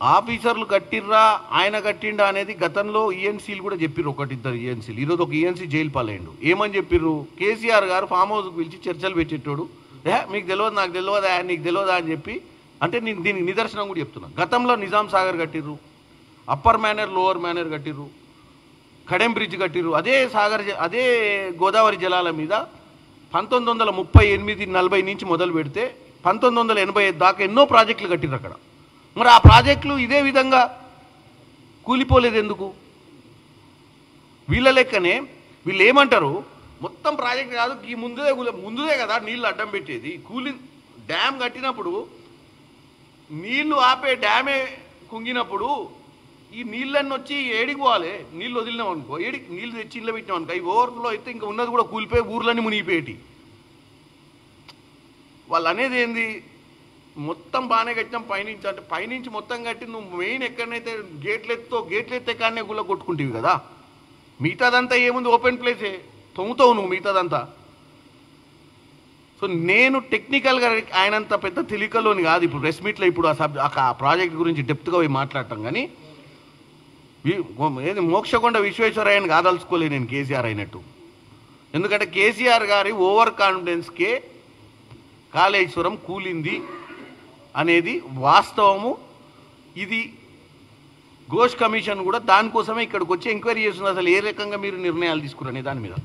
ఆఫీసర్లు కట్టిర్రా ఆయన కట్టిండా అనేది గతంలో ఈఎన్సీలు కూడా చెప్పిర్రు, ఒకటిద్దరు ఈఎన్సీలు. ఈరోజు ఒక ఈఎన్సీ జైలు పాలైండు. ఏమని చెప్పిర్రు? కేసీఆర్ గారు ఫామ్ హౌస్కి పిలిచి చర్చలు పెట్టేటోడు, మీకు తెలియదు నాకు తెలియదా నీకు తెలియదా అని చెప్పి. అంటే నేను దీనికి నిదర్శనం కూడా చెప్తున్నాను. గతంలో నిజాం సాగర్ కట్టిర్రు, అప్పర్ మేనర్ లోవర్ మేనర్ కట్టిర్రు, కడెం బ్రిడ్జ్ కట్టిర్రు. అదే గోదావరి జలాల మీద 1938-40 నుంచి మొదలు పెడితే 1985 దాకా ఎన్నో ప్రాజెక్టులు కట్టిర్రు అక్కడ. మరి ఆ ప్రాజెక్టులు ఇదే విధంగా కూలిపోలేదు ఎందుకు? వీళ్ళ లెక్కనే వీళ్ళు ఏమంటారు, మొత్తం ప్రాజెక్ట్ కాదు ఈ ముందుదే కదా నీళ్ళు అడ్డం పెట్టేది. డ్యామ్ కట్టినప్పుడు నీళ్లు ఆపే డ్యామే కుంగినప్పుడు ఈ నీళ్ళన్నీ వచ్చి ఏడికి పోవాలి? నీళ్ళు వదిలినాం అనుకో, నీళ్ళు తెచ్చి ఇళ్ళ పెట్టినాం అనుకో, ఈ ఓవర్ఫ్లో అయితే ఇంకా ఉన్నది కూడా కూలిపోయి ఊర్లన్నీ మునిగిపోయేటి. వాళ్ళు అనేది ఏంది, మొత్తం బాగానే కట్టినాం పైనుంచి. అంటే పైనుంచి మొత్తం కట్టి నువ్వు మెయిన్ ఎక్కడనైతే గేట్లు ఎత్తే కాడనే గుళ్ళ కొట్టుకుంటేవి కదా. మిగతాదంతా ఏముంది, ఓపెన్ ప్లేసే, తొమ్ముతావు నువ్వు మిగతాదంతా. సో నేను టెక్నికల్గా ఆయనంత పెద్ద తెలికలోని కాదు. ఇప్పుడు ప్రెస్ మీట్లో ఇప్పుడు ఆ ప్రాజెక్ట్ గురించి డెప్త్గా పోయి మాట్లాడటం, కానీ ఏది మోక్షకొండ విశ్వేశ్వరయ్యని కాదలుచుకోలే నేను కేసీఆర్ అయినట్టు. ఎందుకంటే కేసీఆర్ గారి ఓవర్ కాన్ఫిడెన్స్కే కాళేశ్వరం కూలింది అనేది వాస్తవము. ఇది ఘోష్ కమిషన్ కూడా దానికోసమే ఇక్కడికి వచ్చి ఎంక్వైరీ చేస్తుంది, అసలు ఏ రకంగా మీరు నిర్ణయాలు తీసుకురనే దాని మీద.